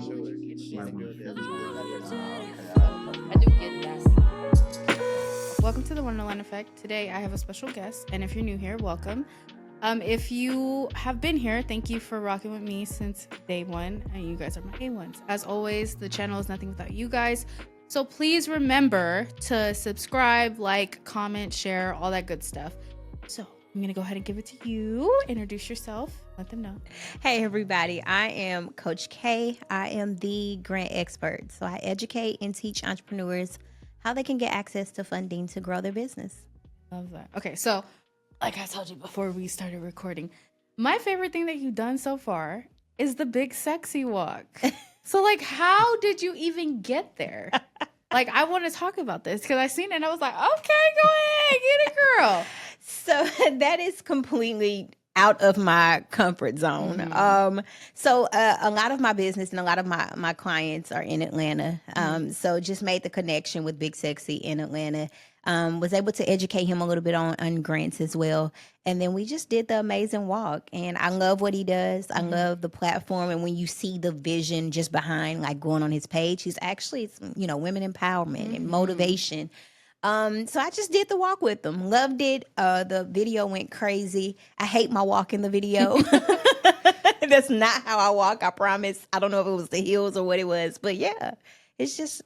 She's I do get that. Welcome to the Wonderland Effect. Today I have a special guest, and if you're new here, welcome. If you have been here, thank you for rocking with me since day one, and you guys are my A1s. As always, the channel is nothing without you guys. So please remember to subscribe, like, comment, share, all that good stuff. So I'm going to go ahead and give it to you. Introduce yourself. Let them know. Hey, everybody. I am Coach K. I am the grant expert. So I educate and teach entrepreneurs how they can get access to funding to grow their business. Love that. Okay, so like I told you before we started recording, my favorite thing that you've done so far is the big sexy walk. So, like, how did you even get there? Like, I want to talk about this because I seen it and I was like, okay, go ahead, get it, girl. So that is completely out of my comfort zone. So a lot of my business and a lot of my clients are in Atlanta. So just made the connection with Big Sexy in Atlanta. Was able to educate him a little bit on grants as well. And then we just did the amazing walk. And I love what he does. I love the platform. And when you see the vision just behind, like going on his page, he's actually, women empowerment and motivation. So I just did the walk with them. Loved it. The video went crazy. I hate my walk in the video. That's not how I walk, I promise. I don't know if it was the heels or what it was, but yeah, it's just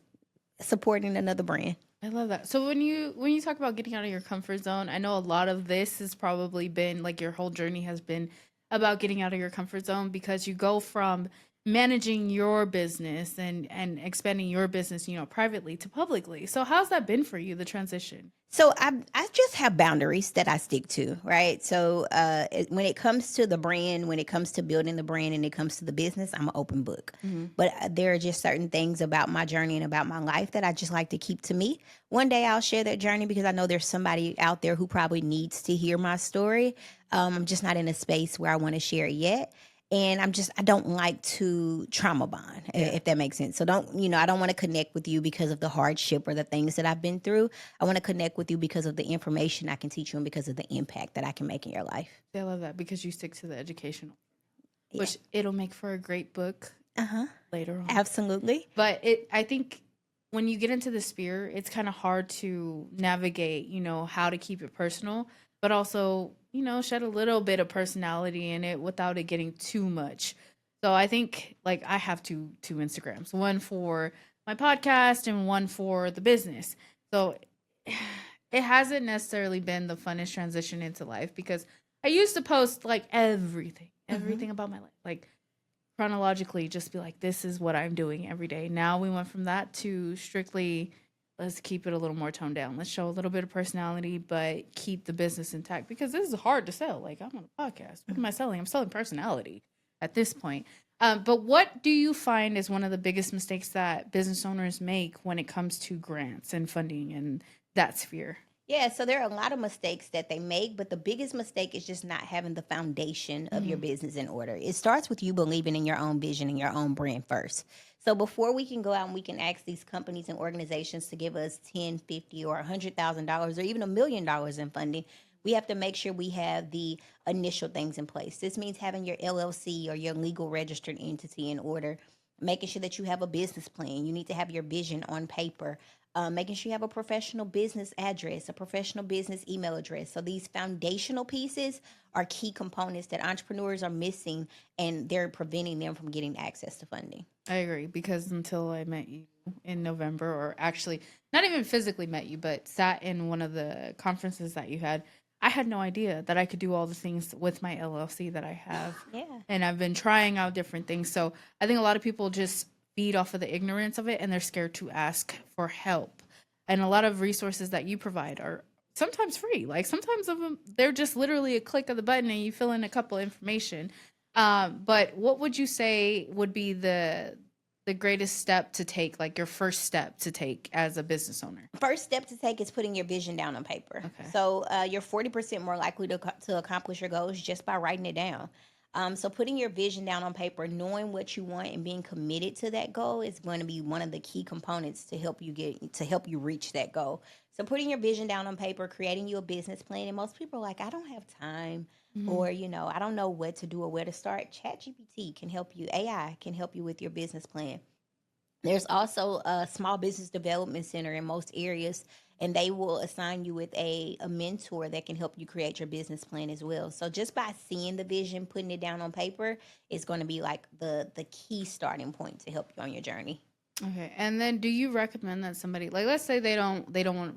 supporting another brand. I love that. So when you talk about getting out of your comfort zone, I know a lot of this has probably been like your whole journey has been about getting out of your comfort zone because you go from managing your business and expanding your business, privately to publicly. So how's that been for you, the transition? So I just have boundaries that I stick to, right? So when it comes to the brand, when it comes to building the brand, and it comes to the business, I'm an open book. But there are just certain things about my journey and about my life that I just like to keep to me. One day I'll share that journey because I know there's somebody out there who probably needs to hear my story. I'm just not in a space where I want to share it yet. And I don't like to trauma bond, if that makes sense. So I don't want to connect with you because of the hardship or the things that I've been through. I want to connect with you because of the information I can teach you and because of the impact that I can make in your life. I love that because you stick to the educational, which it'll make for a great book later on. Absolutely. But I think when you get into the sphere, it's kind of hard to navigate, how to keep it personal, but also shed a little bit of personality in it without it getting too much. So I think like I have two Instagrams, one for my podcast and one for the business. So it hasn't necessarily been the funnest transition into life because I used to post like everything about my life, like chronologically, just be like, this is what I'm doing every day. Now we went from that to strictly, let's keep it a little more toned down. Let's show a little bit of personality, but keep the business intact because this is hard to sell. Like, I'm on a podcast. What am I selling? I'm selling personality at this point. But what do you find is one of the biggest mistakes that business owners make when it comes to grants and funding and that sphere? Yeah, so there are a lot of mistakes that they make, but the biggest mistake is just not having the foundation of your business in order. It starts with you believing in your own vision and your own brand first. So before we can go out and we can ask these companies and organizations to give us 10, 50, or $100,000 or even $1 million in funding, we have to make sure we have the initial things in place. This means having your LLC or your legal registered entity in order, making sure that you have a business plan. You need to have your vision on paper. Making sure you have a professional business address, a professional business email address. So these foundational pieces are key components that entrepreneurs are missing, and they're preventing them from getting access to funding. I agree, because until I met you in November, or actually not even physically met you, but sat in one of the conferences that you had, I had no idea that I could do all the things with my LLC that I have. Yeah. And I've been trying out different things. So I think a lot of people just feed off of the ignorance of it and they're scared to ask for help. And a lot of resources that you provide are sometimes free. Like sometimes of them, they're just literally a click of the button and you fill in a couple information. But what would you say would be the greatest step to take, like your first step to take as a business owner? First step to take is putting your vision down on paper. Okay. So you're 40% more likely to accomplish your goals just by writing it down. So putting your vision down on paper, knowing what you want and being committed to that goal is going to be one of the key components to help you reach that goal. So putting your vision down on paper, creating you a business plan. And most people are like, I don't have time. Mhm. or, I don't know what to do or where to start, ChatGPT can help you. AI can help you with your business plan. There's also a small business development center in most areas, and they will assign you with a mentor that can help you create your business plan as well. So just by seeing the vision, putting it down on paper is going to be like the key starting point to help you on your journey. Okay. And then do you recommend that somebody, like, let's say they don't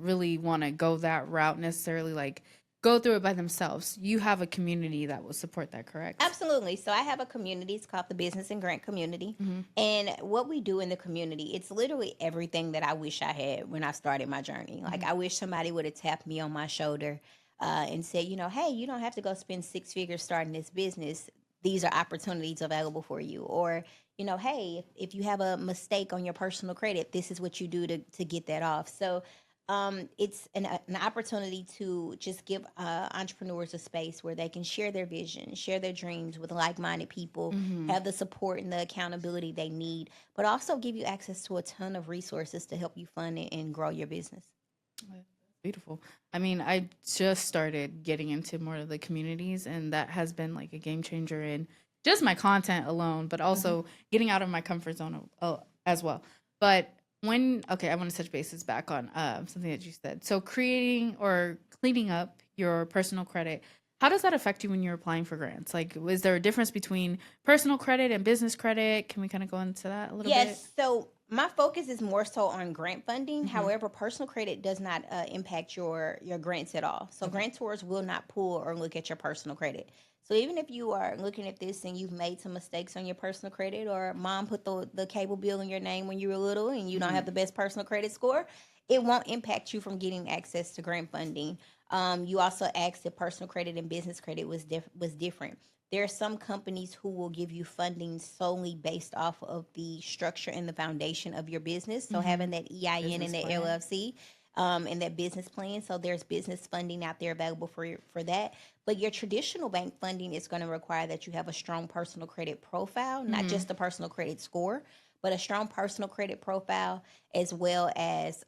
really want to go that route necessarily, like go through it by themselves. You have a community that will support that, correct? Absolutely. So I have a community. It's called the Business and Grant Community. Mm-hmm. And what we do in the community, it's literally everything that I wish I had when I started my journey. Like, Mm-hmm. I wish somebody would have tapped me on my shoulder and said, hey, you don't have to go spend 6 figures starting this business. These are opportunities available for you. Or, hey, if you have a mistake on your personal credit, this is what you do to get that off. So it's an opportunity to just give entrepreneurs a space where they can share their vision, share their dreams with like-minded people, Mm-hmm. have the support and the accountability they need, but also give you access to a ton of resources to help you fund it and grow your business. Beautiful. I mean, I just started getting into more of the communities, and that has been like a game changer in just my content alone, but Mm-hmm. also getting out of my comfort zone as well. But okay, I want to touch bases back on something that you said. So, creating or cleaning up your personal credit, how does that affect you when you're applying for grants? Like, is there a difference between personal credit and business credit? Can we kind of go into that a little bit? Yes. So my focus is more so on grant funding. Mm-hmm. However, personal credit does not impact your grants at all. So Okay. grantors will not pull or look at your personal credit. So even if you are looking at this and you've made some mistakes on your personal credit, or mom put the cable bill in your name when you were little and you don't Mm-hmm. have the best personal credit score, it won't impact you from getting access to grant funding. You also asked if personal credit and business credit was different. There are some companies who will give you funding solely based off of the structure and the foundation of your business. So Mm-hmm. having that EIN and Business that plan. LLC and that business plan. So there's business funding out there available for that. But your traditional bank funding is going to require that you have a strong personal credit profile, not Mm-hmm. just a personal credit score, but a strong personal credit profile as well as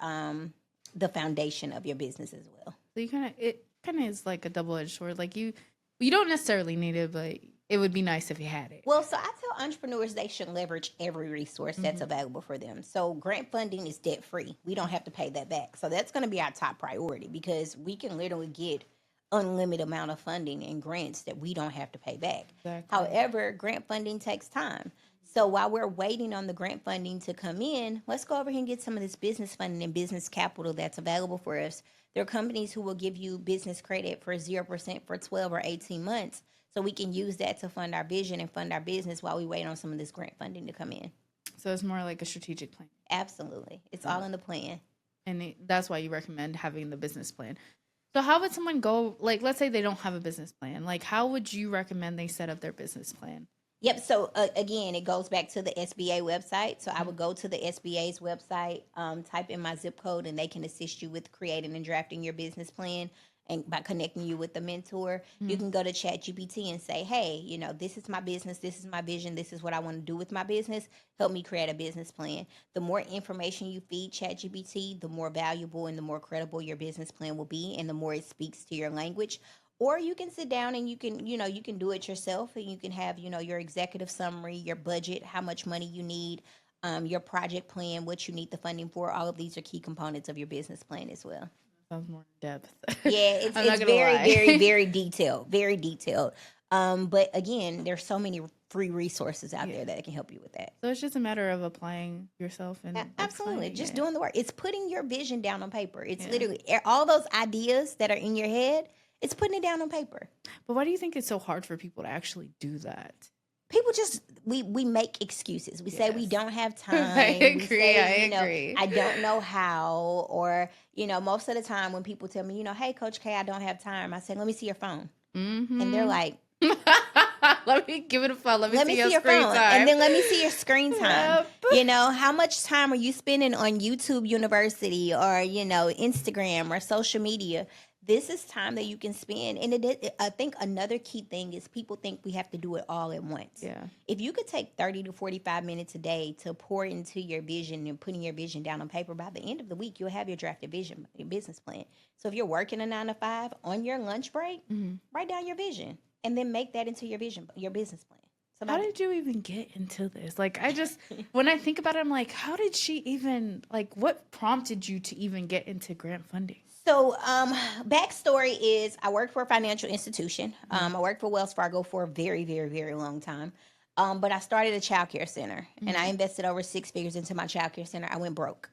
the foundation of your business as well. So it kind of is like a double edged sword. Like you don't necessarily need it, but it would be nice if you had it. Well, so I tell entrepreneurs they should leverage every resource that's Mm-hmm. available for them. So grant funding is debt free. We don't have to pay that back. So that's going to be our top priority because we can literally get unlimited amount of funding and grants that we don't have to pay back. Exactly. However, grant funding takes time. So while we're waiting on the grant funding to come in, let's go over here and get some of this business funding and business capital that's available for us. There are companies who will give you business credit for 0% for 12 or 18 months. So we can use that to fund our vision and fund our business while we wait on some of this grant funding to come in. So it's more like a strategic plan. Absolutely. It's all in the plan. And that's why you recommend having the business plan. So how would someone go, like, let's say they don't have a business plan. Like, how would you recommend they set up their business plan? Yep. So again, it goes back to the SBA website. So I Mm-hmm. would go to the SBA's website, type in my zip code, and they can assist you with creating and drafting your business plan. And by connecting you with the mentor, you Mm-hmm. can go to ChatGPT and say, "Hey, this is my business. This is my vision. This is what I want to do with my business. Help me create a business plan." The more information you feed ChatGPT, the more valuable and the more credible your business plan will be, and the more it speaks to your language. Or you can sit down and you can do it yourself, and you can have your executive summary, your budget, how much money you need, your project plan, what you need the funding for. All of these are key components of your business plan as well. Sounds more in depth. Yeah, it's I'm it's not gonna very very lie. very detailed, very detailed. But again, there's so many free resources out Yeah. there that can help you with that. So it's just a matter of applying yourself and like Absolutely, finding just it. doing the work. It's putting your vision down on paper. It's Yeah. literally all those ideas that are in your head. It's putting it down on paper. But why do you think it's so hard for people to actually do that? People just we make excuses. We say we Yes. don't have I time. We agree. I say, agree. I don't know how. Or, most of the time when people tell me, hey, Coach K, I don't have time, I say, let me see your phone. And they're Mm-hmm. like, Let me give it a phone. Let me let see me your see your screen phone. And time. then let me see your screen time. Yep. How much time are you spending on YouTube University or, Instagram or social media? This is time that you can spend. And I think another key thing is people think we have to do it all at once. Yeah. If you could take 30 to 45 minutes a day to pour into your vision and putting your vision down on paper, by the end of the week, you'll have your drafted business plan. So if you're working a 9 to 5 on your lunch break, Mm-hmm. write down your vision and then make that into your vision, your business plan. How did you even get into this? Like, when I think about it, I'm like, how did she even, like, what prompted you to even get into grant funding? So, backstory is I worked for a financial institution. I worked for Wells Fargo for a very, very, very long time. But I started a childcare center, and I invested over 6 figures into my childcare center. I went broke,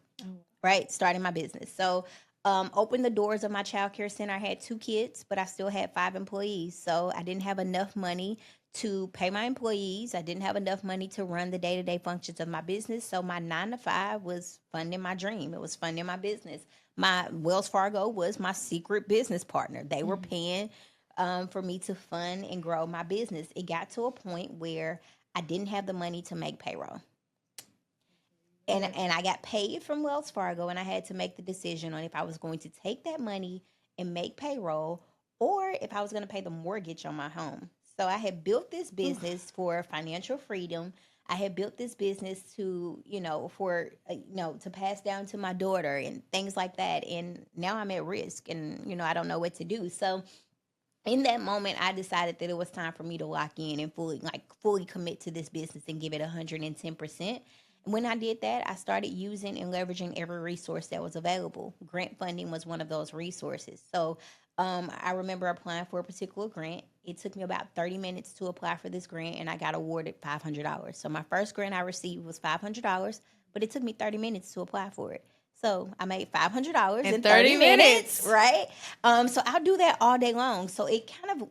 right? Starting my business. So, opened the doors of my childcare center. I had 2 kids, but I still had 5 employees. So I didn't have enough money to pay my employees. I didn't have enough money to run the day-to-day functions of my business. So my 9 to 5 was funding my dream. It was funding my business. My Wells Fargo was my secret business partner. They were paying for me to fund and grow my business. It got to a point where I didn't have the money to make payroll. And I got paid from Wells Fargo, and I had to make the decision on if I was going to take that money and make payroll, or if I was going to pay the mortgage on my home. So I had built this business for financial freedom. I had built this business to, to pass down to my daughter and things like that. And now I'm at risk, and, I don't know what to do. So in that moment, I decided that it was time for me to lock in and fully commit to this business and give it 110%. When I did that, I started using and leveraging every resource that was available. Grant funding was one of those resources. So I remember applying for a particular grant. It took me about 30 minutes to apply for this grant, and I got awarded $500. So my first grant I received was $500, but it took me 30 minutes to apply for it. So I made $500 in 30 minutes, right? So I'll do that all day long. So it kind of,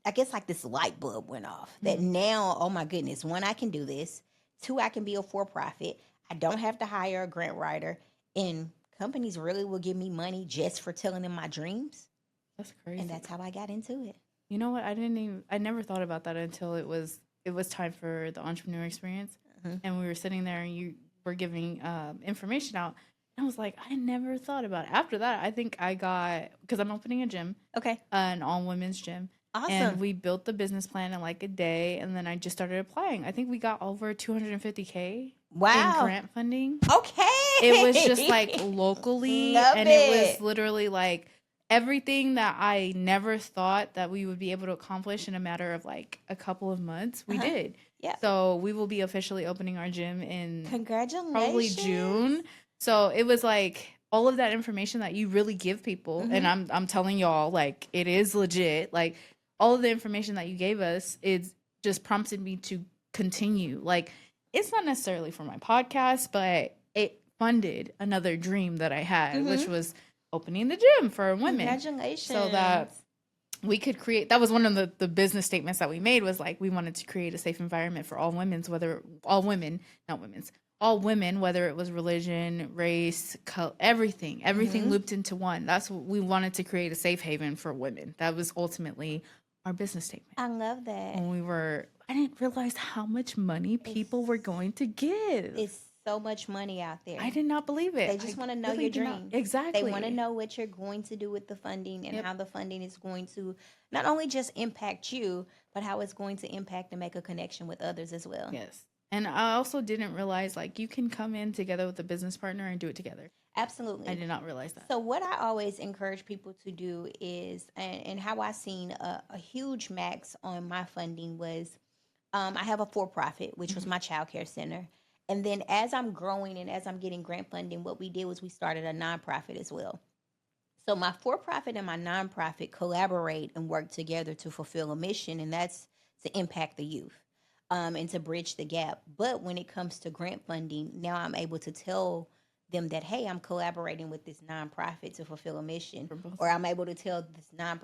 I guess, like this light bulb went off that now, oh my goodness, 1, I can do this. 2, I can be a for-profit. I don't have to hire a grant writer, and companies really will give me money just for telling them my dreams. That's crazy. And that's how I got into it. You know what? I never thought about that until it was time for the entrepreneur experience, and we were sitting there, and you were giving information out. And I was like, I never thought about it. After that, I think I got, because I'm opening a gym, an all women's gym. Awesome. And we built the business plan in like a day, and then I just started applying. I think we got over $250K in grant funding. Okay. It was just like locally, it was literally like everything that I never thought that we would be able to accomplish in a matter of like a couple of months. We did. Yeah. So we will be officially opening our gym in probably June. So it was like all of that information that you really give people, and I'm telling y'all, like, it is legit. Like, all of the information that you gave us, it's just prompted me to continue. Like, it's not necessarily for my podcast, but it funded another dream that I had, which was opening the gym for women. Congratulations. So that we could create, that was one of the business statements that we made, was like, we wanted to create a safe environment for all women, all women, whether it was religion, race, everything looped into one. That's what we wanted, to create a safe haven for women. That was ultimately our business statement. I love that. I didn't realize how much money people were going to give. It's so much money out there. I did not believe it. They just want to know your dream. Exactly. They want to know what you're going to do with the funding, and how the funding is going to not only just impact you, but how it's going to impact and make a connection with others as well. Yes. And I also didn't realize, like, you can come in together with a business partner and do it together. Absolutely. I did not realize that. So what I always encourage people to do is, and how I seen a huge max on my funding was, I have a for-profit, which was my childcare center. And then as I'm growing and as I'm getting grant funding, what we did was we started a nonprofit as well. So my for-profit and my nonprofit collaborate and work together to fulfill a mission, and that's to impact the youth. And to bridge the gap. But when it comes to grant funding, now I'm able to tell them that, hey, I'm collaborating with this nonprofit to fulfill a mission. Or I'm able to tell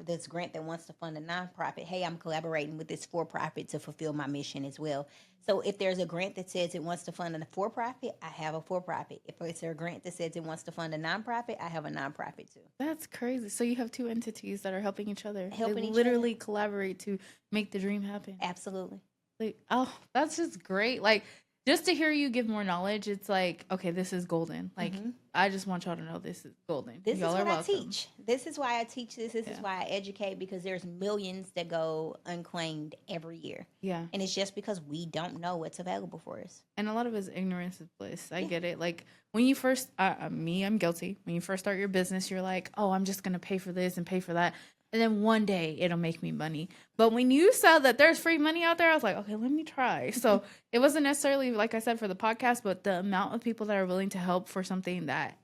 this grant that wants to fund a nonprofit, hey, I'm collaborating with this for-profit to fulfill my mission as well. So if there's a grant that says it wants to fund a for-profit, I have a for-profit. If it's a grant that says it wants to fund a nonprofit, I have a nonprofit too. That's crazy. So you have 2 entities that are helping each other. They literally collaborate to make the dream happen. Absolutely. Like, oh, that's just great. Like, just to hear you give more knowledge, it's like, okay, this is golden. Like, I just want y'all to know this is golden. This y'all is what I teach. This is why I teach this. This is why I educate, because there's millions that go unclaimed every year. Yeah. And it's just because we don't know what's available for us. And a lot of it is ignorance is bliss. I get it. Like, when you first, I'm guilty. When you first start your business, you're like, oh, I'm just going to pay for this and pay for that. and then one day it'll make me money. But when you said that there's free money out there, I was like, okay, let me try. So it wasn't necessarily, like I said, for the podcast, but the amount of people that are willing to help for something that,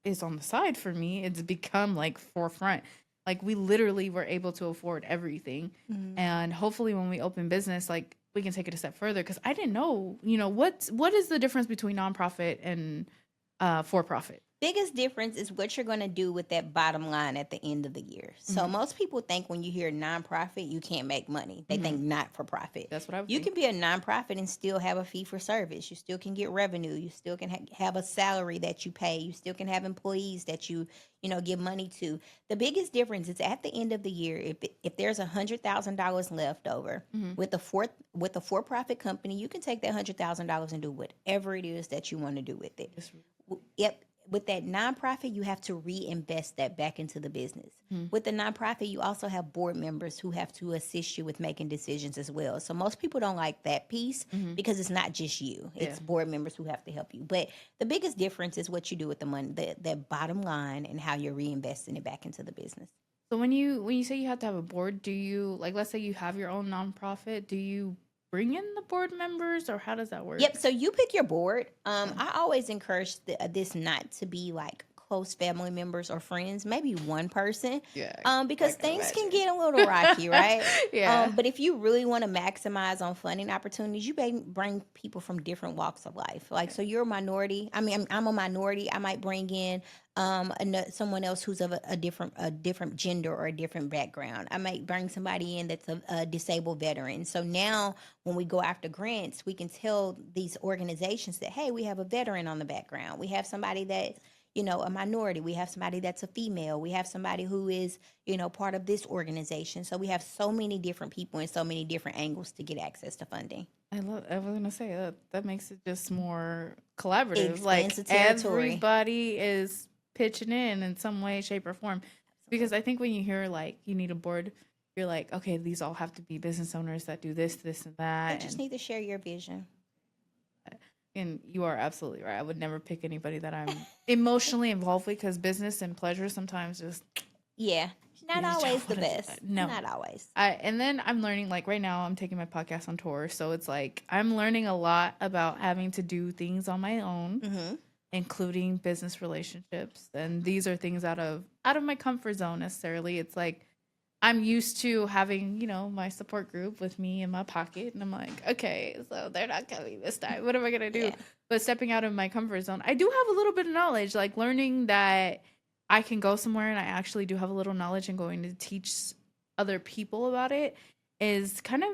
is on the side for me, it's become like forefront. Like we literally were able to afford everything. And hopefully when we open business, like we can take it a step further. Cause I didn't know, what is the difference between nonprofit and for profit? Biggest difference is what you're going to do with that bottom line at the end of the year. So most people think when you hear nonprofit, you can't make money. They think not for profit. That's what I would You think. can be a nonprofit and still have a fee for service. You still can get revenue. You still can have a salary that you pay. You still can have employees that you give money to. The biggest difference is at the end of the year, if there's $100,000 left over with a for-profit company, you can take that $100,000 and do whatever it is that you want to do with it. Yep. With that nonprofit, you have to reinvest that back into the business. With the nonprofit, you also have board members who have to assist you with making decisions as well. So most people don't like that piece because it's not just you. It's board members who have to help you. But the biggest difference is what you do with the money, that bottom line, and how you're reinvesting it back into the business. So when you say you have to have a board, do you, like, let's say you have your own nonprofit, do you bring in the board members, or how does that work? Yep. So you pick your board. I always encourage this not to be like close family members or friends, maybe one person. Yeah. Because things can get a little rocky, right? Yeah. But if you really want to maximize on funding opportunities, you bring people from different walks of life. Like, so you're a minority. I mean, I'm a minority. I might bring in someone else who's of a different gender or a different background. I might bring somebody in that's a disabled veteran. So now when we go after grants, we can tell these organizations that, hey, we have a veteran on the background. We have somebody that, a minority. We have somebody that's a female. We have somebody who is, part of this organization. So we have so many different people and so many different angles to get access to funding. I was gonna say that makes it just more collaborative. Expands the territory. Everybody is pitching in some way, shape, or form. Because I think when you hear like you need a board, you're like, okay, these all have to be business owners that do this, and that. You just need to share your vision. And you are absolutely right. I would never pick anybody that I'm emotionally involved with, because business and pleasure sometimes just not always the best. No, not always. And then I'm learning, like right now I'm taking my podcast on tour, so it's like I'm learning a lot about having to do things on my own, including business relationships. And these are things out of my comfort zone necessarily. It's like I'm used to having, my support group with me in my pocket. And I'm like, okay, so they're not coming this time. What am I going to do? Yeah. But stepping out of my comfort zone, I do have a little bit of knowledge, like learning that I can go somewhere and I actually do have a little knowledge, and going to teach other people about it is kind of,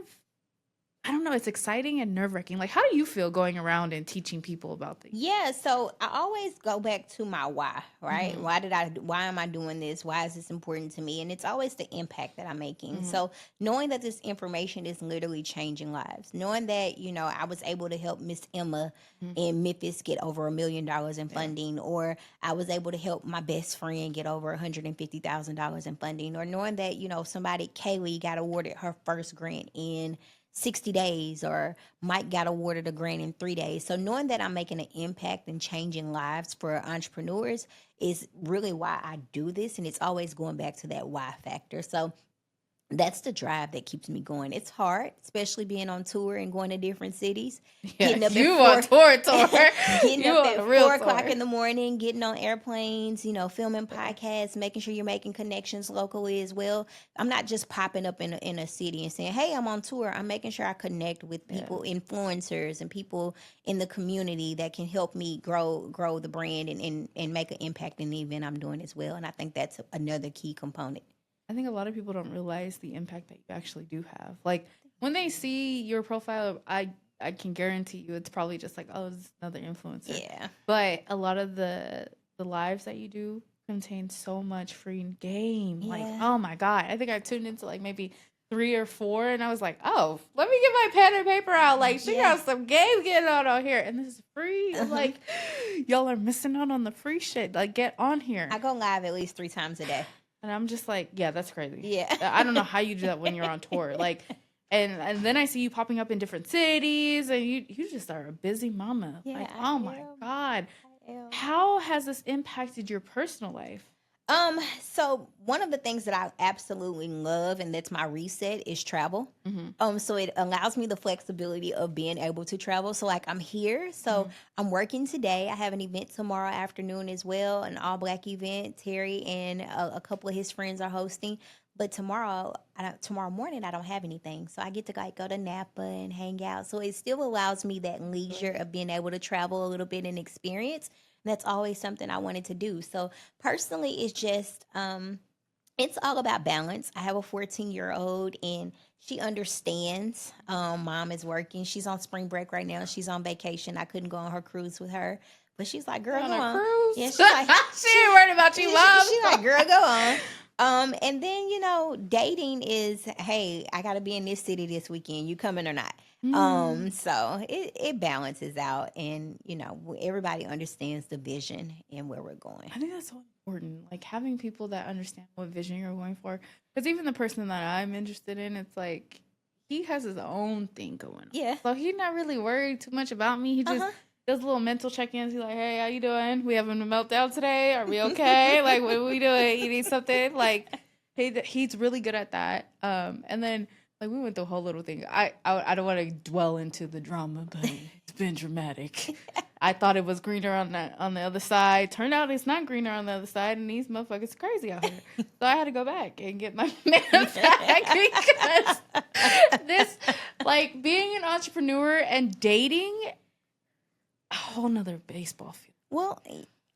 I don't know, it's exciting and nerve-wracking. Like, how do you feel going around and teaching people about things? Yeah, so I always go back to my why, right? Why am I doing this? Why is this important to me? And it's always the impact that I'm making. So knowing that this information is literally changing lives, knowing that, I was able to help Miss Emma in Memphis get over $1 million in funding, or I was able to help my best friend get over $150,000 in funding, or knowing that, somebody, Kaylee, got awarded her first grant in 60 days, or Mike got awarded a grant in 3 days. So knowing that I'm making an impact and changing lives for entrepreneurs is really why I do this. And it's always going back to that why factor. So that's the drive that keeps me going. It's hard, especially being on tour and going to different cities. Yeah, getting up you on tour. Getting you up on at a real 4 o'clock tour. in the morning, getting on airplanes, filming podcasts, making sure you're making connections locally as well. I'm not just popping up in a city and saying, hey, I'm on tour. I'm making sure I connect with people, influencers, and people in the community that can help me grow the brand and make an impact in the event I'm doing as well. And I think that's another key component. I think a lot of people don't realize the impact that you actually do have. Like, when they see your profile, I can guarantee you it's probably just like, oh, it's another influencer. Yeah. But a lot of the lives that you do contain so much free game. Yeah. Like, oh my God. I think I tuned into like maybe 3 or 4, and I was like, oh, let me get my pen and paper out. Like, she got some game getting on here, and this is free. I'm like, y'all are missing out on the free shit. Like, get on here. I go live at least 3 times a day. And I'm just like, yeah, that's crazy. Yeah. I don't know how you do that when you're on tour. Like, and then I see you popping up in different cities, and you just are a busy mama. Yeah, like, oh my God. How has this impacted your personal life? So one of the things that I absolutely love, and that's my reset, is travel. Mm-hmm. So it allows me the flexibility of being able to travel. So like I'm here, so I'm working today. I have an event tomorrow afternoon as well, an all black event. Terry and a couple of his friends are hosting. But tomorrow morning, I don't have anything, so I get to like go to Napa and hang out. So it still allows me that leisure of being able to travel a little bit and experience. That's always something I wanted to do. So personally, it's all about balance. I have a 14-year-old and she understands. Mom is working. She's on spring break right now. She's on vacation. I couldn't go on her cruise with her, but she's like, "Girl, On go a on." cruise? Yeah, she's like, She ain't worried about you, mom. she's like, "Girl, go on." And then dating is, hey, I got to be in this city this weekend. You coming or not? So it balances out, and everybody understands the vision and where we're going. I think that's so important. Like having people that understand what vision you're going for. Because even the person that I'm interested in, it's like he has his own thing going on. Yeah. So he's not really worried too much about me. He just does little mental check-ins. He's like, "Hey, how you doing? We having a meltdown today? Are we okay? Like, what are we doing? You need something?" Like, he's really good at that. And then like we went through a whole little thing. I don't want to dwell into the drama, but it's been dramatic. I thought it was greener on the other side. Turned out it's not greener on the other side, and these motherfuckers are crazy out here. So I had to go back and get my man back because this, like, being an entrepreneur and dating, a whole nother baseball field. Well,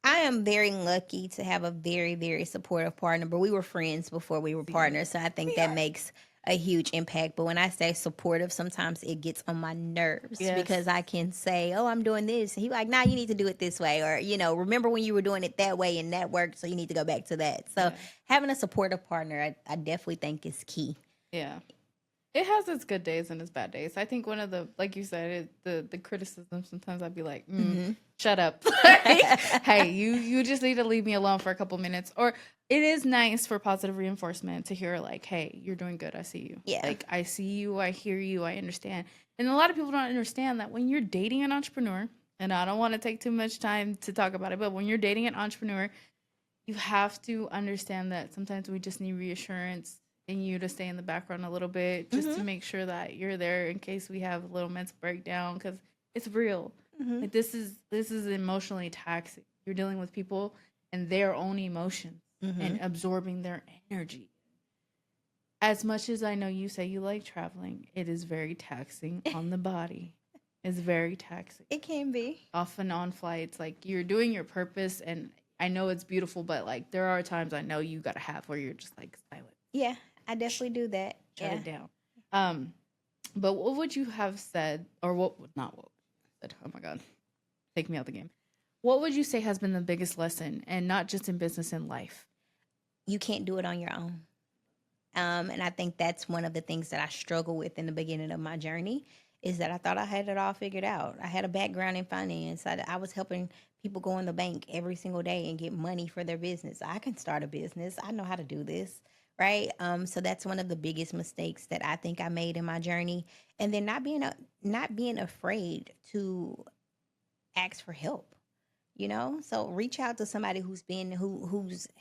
I am very lucky to have a very, very supportive partner, but we were friends before we were partners, so I think that makes a huge impact. But when I say supportive, sometimes it gets on my nerves because I can say, "Oh, I'm doing this," and he's like, "Nah, you need to do it this way," or "Remember when you were doing it that way and that worked, so you need to go back to that." So having a supportive partner, I definitely think is key. Yeah. It has its good days and its bad days. I think one of the, like you said, the criticism, sometimes I'd be like, shut up. Hey, you just need to leave me alone for a couple minutes. Or it is nice for positive reinforcement to hear like, "Hey, you're doing good. I see you." Yeah. Like, I see you. I hear you. I understand. And a lot of people don't understand that when you're dating an entrepreneur, and I don't want to take too much time to talk about it, but when you're dating an entrepreneur, you have to understand that sometimes we just need reassurance and you to stay in the background a little bit just to make sure that you're there in case we have a little mental breakdown, because it's real. Like this is emotionally taxing. You're dealing with people and their own emotions and absorbing their energy. As much as I know you say you like traveling, it is very taxing on the body. It's very taxing. It can be. Often on flights, like you're doing your purpose, and I know it's beautiful, but like there are times I know you gotta have where you're just like silent. Yeah, I definitely do that. Shut it down. But what would you have said, or what said? Oh my God, take me out the game. What would you say has been the biggest lesson, and not just in business, in life? You can't do it on your own. And I think that's one of the things that I struggle with in the beginning of my journey, is that I thought I had it all figured out. I had a background in finance. I was helping people go in the bank every single day and get money for their business. I can start a business. I know how to do this, right? So that's one of the biggest mistakes that I think I made in my journey. And then not being afraid to ask for help. So reach out to somebody who's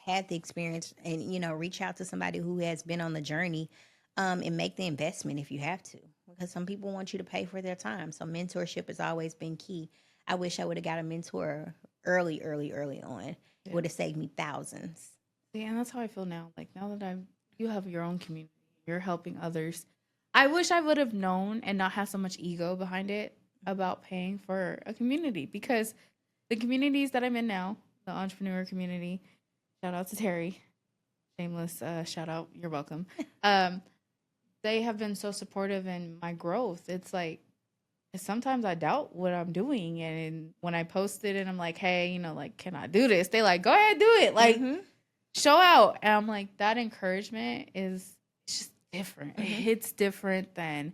had the experience, and reach out to somebody who has been on the journey, and make the investment if you have to, because some people want you to pay for their time. So mentorship has always been key. I wish I would have got a mentor early on. It would have saved me thousands. Yeah, and that's how I feel now. Like now that you have your own community, you're helping others. I wish I would have known and not have so much ego behind it about paying for a community, because the communities that I'm in now, the entrepreneur community, shout out to Terry, shameless shout out, you're welcome. They have been so supportive in my growth. It's like, sometimes I doubt what I'm doing. And when I post it and I'm like, "Hey, like, can I do this?" They like, "Go ahead, do it. Like, show out." And I'm like, that encouragement it's just different. It hits different than,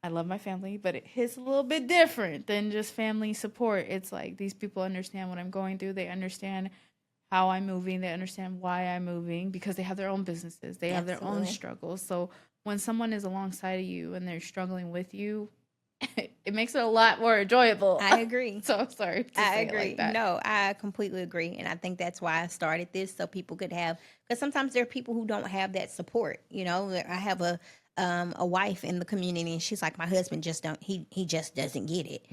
I love my family, but it hits a little bit different than just family support. It's like these people understand what I'm going through. They understand how I'm moving. They understand why I'm moving, because they have their own businesses. They have their own struggles. So when someone is alongside of you and they're struggling with you, it makes it a lot more enjoyable. I agree. So sorry to I say agree. it like that. No, I completely agree. And I think that's why I started this, so people could have, because sometimes there are people who don't have that support. You know, I have a wife in the community, and she's like, my husband just don't, he just doesn't get it.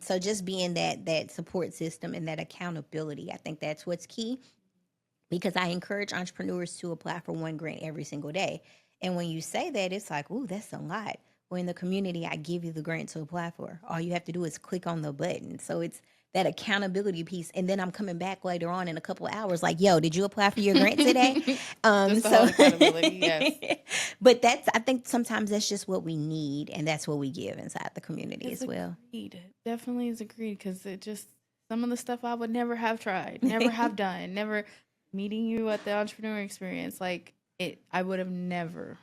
So just being that support system and that accountability, I think that's what's key, because I encourage entrepreneurs to apply for one grant every single day. And when you say that, it's like, ooh, that's a lot. Well, in the community, I give you the grant to apply for. All you have to do is click on the button. So it's that accountability piece. And then I'm coming back later on in a couple of hours, like, yo, did you apply for your grant today? Just the whole accountability, yes. But I think sometimes that's just what we need, and that's what we give inside the community as well. Agreed. Definitely is agreed, because it just, some of the stuff I would never have tried, never have done, never meeting you at the entrepreneur experience, like it, I would have never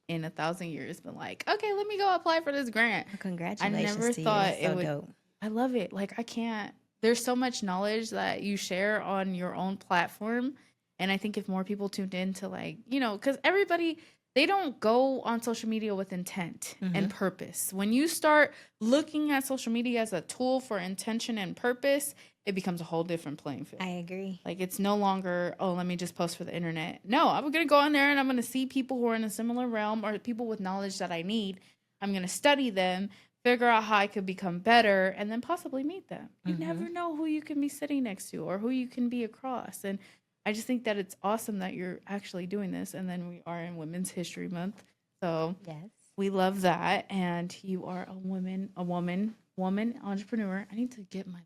in 1,000 years been like, okay, let me go apply for this grant. Congratulations. I never to thought you. That's it so would. dope. I love it. Like, I can't, there's so much knowledge that you share on your own platform. And I think if more people tuned in to, like, you know, because everybody, they don't go on social media with intent and purpose. When you start looking at social media as a tool for intention and purpose, it becomes a whole different playing field. I agree. Like, it's no longer, oh, let me just post for the internet. No, I'm going to go in there and I'm going to see people who are in a similar realm or people with knowledge that I need. I'm going to study them, figure out how I could become better, and then possibly meet them. You never know who you can be sitting next to or who you can be across. And I just think that it's awesome that you're actually doing this. And then we are in Women's History Month. So Yes. we love that. And you are a woman entrepreneur. I need to get my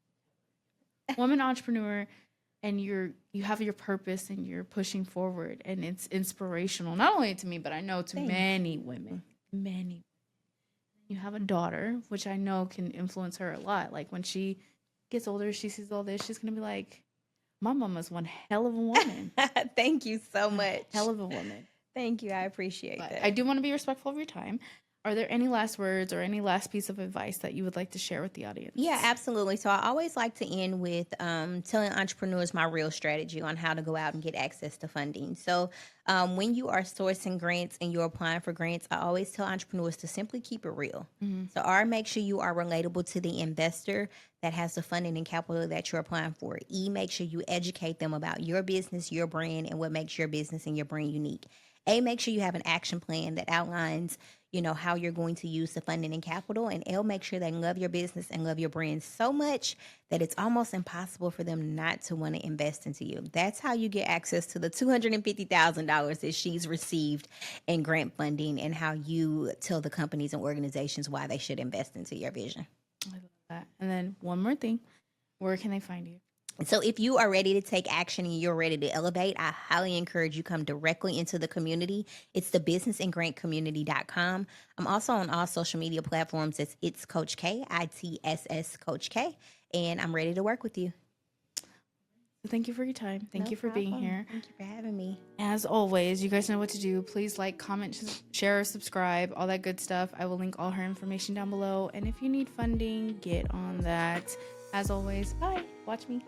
woman entrepreneur, and you have your purpose and you're pushing forward, and it's inspirational, not only to me, but I know to many women. You have a daughter, which I know can influence her a lot. Like, when she gets older, she sees all this, she's gonna be like, my mama's one hell of a woman. Thank you so much. Hell of a woman. Thank you. I appreciate that. I do want to be respectful of your time. Are there any last words or any last piece of advice that you would like to share with the audience? Yeah, absolutely. So I always like to end with telling entrepreneurs my real strategy on how to go out and get access to funding. So when you are sourcing grants and you're applying for grants, I always tell entrepreneurs to simply keep it real. So R, make sure you are relatable to the investor that has the funding and capital that you're applying for. E, make sure you educate them about your business, your brand, and what makes your business and your brand unique. A, make sure you have an action plan that outlines, you know, how you're going to use the funding and capital. And L, make sure they love your business and love your brand so much that it's almost impossible for them not to want to invest into you. That's how you get access to the $250,000 that she's received in grant funding, and how you tell the companies and organizations why they should invest into your vision. I love that. And then one more thing, where can they find you? So if you are ready to take action and you're ready to elevate, I highly encourage you come directly into the community. It's the businessandgrantcommunity.com. I'm also on all social media platforms. It's Coach K, ITSS Coach K, and I'm ready to work with you. Thank you for your time. Thank you for being here. Thank you for having me. As always, you guys know what to do. Please like, comment, share, subscribe, all that good stuff. I will link all her information down below. And if you need funding, get on that. As always, bye. Watch me.